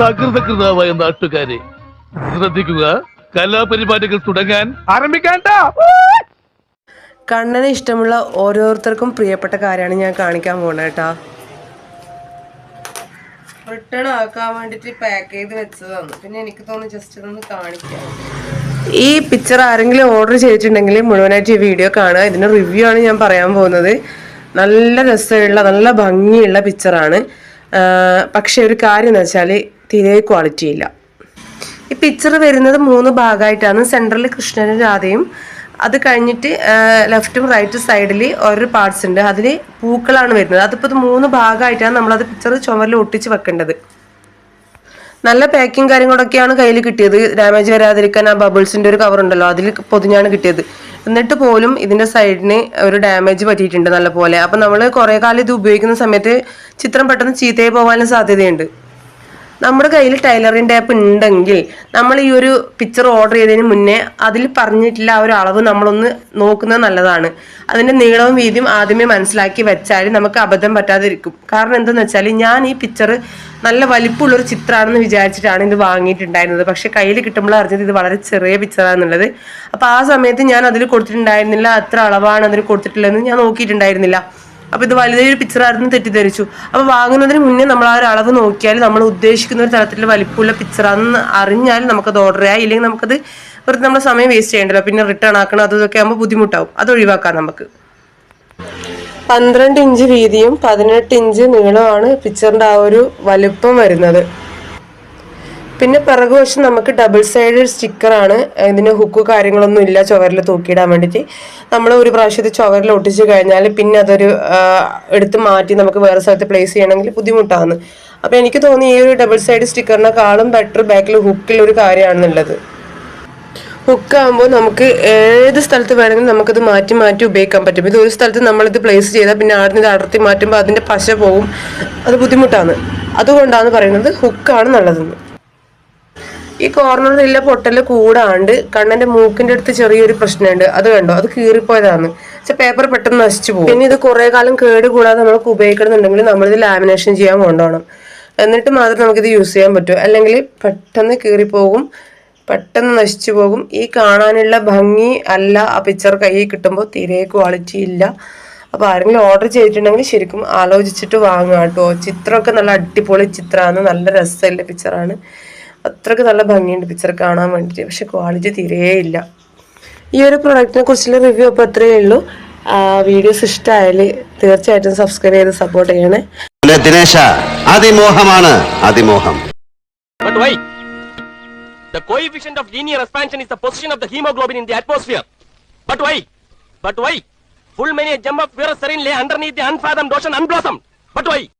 സകൃതകൃതാവായ നാട്ടുകാരെ ശ്രദ്ധിക്കുക, കലാപരിപാടികൾ തുടങ്ങാൻ ആരംഭിക്കാൻ. കണ്ണന് ഇഷ്ടമുള്ള ഓരോരുത്തർക്കും പ്രിയപ്പെട്ട കാര്യമാണ് ഞാൻ കാണിക്കാൻ പോകുന്നത് കേട്ടോ. റിട്ടേൺ ആക്കാൻ വേണ്ടിട്ട് പാക്ക് ചെയ്ത് വെച്ചതാണ്. പിന്നെ എനിക്ക് തോന്നുന്നു ജസ്റ്റ് ഇതൊന്ന് കാണിക്കാം. ഈ പിക്ചർ ആരെങ്കിലും ഓർഡർ ചെയ്തിട്ടുണ്ടെങ്കിൽ മുഴുവനായിട്ട് ഈ വീഡിയോ കാണുക. ഇതിന്റെ റിവ്യൂ ആണ് ഞാൻ പറയാൻ പോകുന്നത്. നല്ല രസമുള്ള നല്ല ഭംഗിയുള്ള പിക്ചറാണ്. പക്ഷെ ഒരു കാര്യം എന്ന് വെച്ചാൽ തീരെ ക്വാളിറ്റി ഇല്ല. ഈ പിക്ചർ വരുന്നത് 3 ഭാഗമായിട്ടാണ്. സെൻട്രലിൽ കൃഷ്ണനും രാധയും, അത് കഴിഞ്ഞിട്ട് ലെഫ്റ്റും റൈറ്റും സൈഡിൽ ഓരോ പാർട്സ് ഉണ്ട്. അതിൽ പൂക്കളാണ് വരുന്നത്. അതിപ്പോൾ 3 ഭാഗമായിട്ടാണ് നമ്മളത് പിക്ചർ ചുമരിൽ ഒട്ടിച്ച് വെക്കേണ്ടത്. നല്ല പാക്കിങ് കാര്യങ്ങളൊക്കെയാണ് കയ്യിൽ കിട്ടിയത്. ഡാമേജ് വരാതിരിക്കാൻ ആ ബബിൾസിന്റെ ഒരു കവർ ഉണ്ടല്ലോ, അതിൽ പൊതിഞ്ഞാണ് കിട്ടിയത്. എന്നിട്ട് പോലും ഇതിന്റെ സൈഡിന് ഒരു ഡാമേജ് പറ്റിയിട്ടുണ്ട് നല്ലപോലെ. അപ്പൊ നമ്മൾ കുറെ കാലം ഇത് ഉപയോഗിക്കുന്ന സമയത്ത് ചിത്രം പെട്ടെന്ന് ചീത്തയായി പോകാനും സാധ്യതയുണ്ട്. നമ്മുടെ കയ്യിൽ ടൈലറിംഗ് ടാപ്പ് ഉണ്ടെങ്കിൽ നമ്മൾ ഈ ഒരു പിക്ചർ ഓർഡർ ചെയ്തതിന് മുന്നേ അതിൽ പറഞ്ഞിട്ടില്ല ആ ഒരു അളവ് നമ്മളൊന്ന് നോക്കുന്നത് നല്ലതാണ്. അതിന്റെ നീളവും വീതിയും ആദ്യമേ മനസ്സിലാക്കി വെച്ചാൽ നമുക്ക് അബദ്ധം പറ്റാതിരിക്കും. കാരണം എന്തെന്ന് വെച്ചാൽ ഞാൻ ഈ പിക്ചർ നല്ല വലിപ്പമുള്ളൊരു ചിത്രമാണെന്ന് വിചാരിച്ചിട്ടാണ് ഇത് വാങ്ങിയിട്ടുണ്ടായിരുന്നത്. പക്ഷെ കയ്യിൽ കിട്ടുമ്പോൾ അറിഞ്ഞത് ഇത് വളരെ ചെറിയ പിക്ചറാണെന്നുള്ളത്. അപ്പൊ ആ സമയത്ത് ഞാൻ അതിൽ കൊടുത്തിട്ടുണ്ടായിരുന്നില്ല, അത്ര അളവാണ് അതിൽ കൊടുത്തിട്ടില്ലെന്ന് ഞാൻ നോക്കിയിട്ടുണ്ടായിരുന്നില്ല. അപ്പൊ ഇത് വലിയൊരു പിക്ചറായിരുന്നു തെറ്റിദ്ധരിച്ചു. അപ്പൊ വാങ്ങുന്നതിന് മുന്നേ നമ്മൾ ആ ഒരു അളവ് നോക്കിയാൽ നമ്മൾ ഉദ്ദേശിക്കുന്ന ഒരു തരത്തിലുള്ള വലിപ്പമുള്ള പിക്ചറാണെന്ന് അറിഞ്ഞാൽ നമുക്കത് ഓർഡർ ചെയ്യാം. ഇല്ലെങ്കിൽ നമുക്കത് വെറുതെ നമ്മുടെ സമയം വേസ്റ്റ് ചെയ്യേണ്ടല്ലോ. പിന്നെ റിട്ടേൺ ആക്കണം, അതൊക്കെ ആകുമ്പോൾ ബുദ്ധിമുട്ടാവും. അത് ഒഴിവാക്കാം നമുക്ക്. 12 ഇഞ്ച് വീതിയും 18 ഇഞ്ച് നീളമാണ് പിക്ചറിന്റെ ആ ഒരു വലുപ്പം വരുന്നത്. പിന്നെ പിറകുവശം നമുക്ക് ഡബിൾ സൈഡ് സ്റ്റിക്കറാണ്. ഇതിന് ഹുക്ക് കാര്യങ്ങളൊന്നും ഇല്ല ചുവരിൽ തൂക്കിയിടാൻ വേണ്ടിയിട്ട്. നമ്മൾ ഒരു പ്രാവശ്യത്തെ ചുവരിൽ ഒട്ടിച്ച് കഴിഞ്ഞാൽ പിന്നെ അതൊരു എടുത്ത് മാറ്റി നമുക്ക് വേറെ സ്ഥലത്ത് പ്ലേസ് ചെയ്യണമെങ്കിൽ ബുദ്ധിമുട്ടാണ്. അപ്പം എനിക്ക് തോന്നി ഈ ഒരു ഡബിൾ സൈഡ് സ്റ്റിക്കറിനെക്കാളും ബെറ്റർ ബാക്കിൽ ഹുക്കിലൊരു കാര്യമാണെന്നുള്ളത്. ഹുക്കാകുമ്പോൾ നമുക്ക് ഏത് സ്ഥലത്ത് വേണമെങ്കിലും നമുക്കത് മാറ്റി മാറ്റി ഉപയോഗിക്കാൻ പറ്റും. ഇത് ഒരു സ്ഥലത്ത് നമ്മളിത് പ്ലേസ് ചെയ്താൽ പിന്നെ ആടുന്ന് ഇത് അടർത്തി മാറ്റുമ്പോൾ അതിൻ്റെ പശ പോകും, അത് ബുദ്ധിമുട്ടാണ്. അതുകൊണ്ടാണ് പറയുന്നത് ഹുക്കാണ് നല്ലതെന്ന്. ഈ കോർണറിലുള്ള പൊട്ടല് കൂടാണ്ട് കണ്ണന്റെ മൂക്കിന്റെ അടുത്ത് ചെറിയൊരു പ്രശ്നമുണ്ട്. അത് കണ്ടോ, അത് കീറിപ്പോയതാണ്. പക്ഷെ പേപ്പർ പെട്ടെന്ന് നശിച്ചു പോകും. പിന്നെ ഇത് കുറെ കാലം കേട് കൂടാതെ നമുക്ക് ഉപയോഗിക്കണമെന്നുണ്ടെങ്കിൽ നമ്മളിത് ലാമിനേഷൻ ചെയ്യാൻ കൊണ്ടുപോകണം. എന്നിട്ട് മാത്രം നമുക്കിത് യൂസ് ചെയ്യാൻ പറ്റൂ. അല്ലെങ്കിൽ പെട്ടെന്ന് കീറിപ്പോകും, പെട്ടെന്ന് നശിച്ചു പോകും. ഈ കാണാനുള്ള ഭംഗി അല്ല ആ പിക്ചർ കയ്യിൽ കിട്ടുമ്പോൾ തീരെ ക്വാളിറ്റി ഇല്ല. അപ്പോൾ ആരെങ്കിലും ഓർഡർ ചെയ്തിട്ടുണ്ടെങ്കിൽ ശരിക്കും ആലോചിച്ചിട്ട് വാങ്ങുക കേട്ടോ. ചിത്രമൊക്കെ നല്ല അടിപൊളി ചിത്രമാണ്, നല്ല രസമുള്ള പിക്ചറാണ്. അത്രയ്ക്ക് നല്ല ഭംഗിയുണ്ട് പിക്ചർ കാണാൻ വേണ്ടിയിട്ട്. പക്ഷെ ക്വാളിറ്റി തീരെ ഇല്ല. ഈ ഒരു പ്രൊഡക്റ്റിനെ കുറിച്ചുള്ള റിവ്യൂ അപ്പോൾ അത്രയേ ഉള്ളൂ. വീഡിയോസ് ഇഷ്ടമായാൽ തീർച്ചയായിട്ടും സബ്സ്ക്രൈബ് ചെയ്ത് സപ്പോർട്ട് ചെയ്യണേ. ദിനേശ, അതിമോഹമാണ് അതിമോഹം. But why? The coefficient of linear expansion is the position of the hemoglobin in the atmosphere. But why? But why? Full many a gem of pure serene lay underneath the unfathomed ocean unblossomed. But why?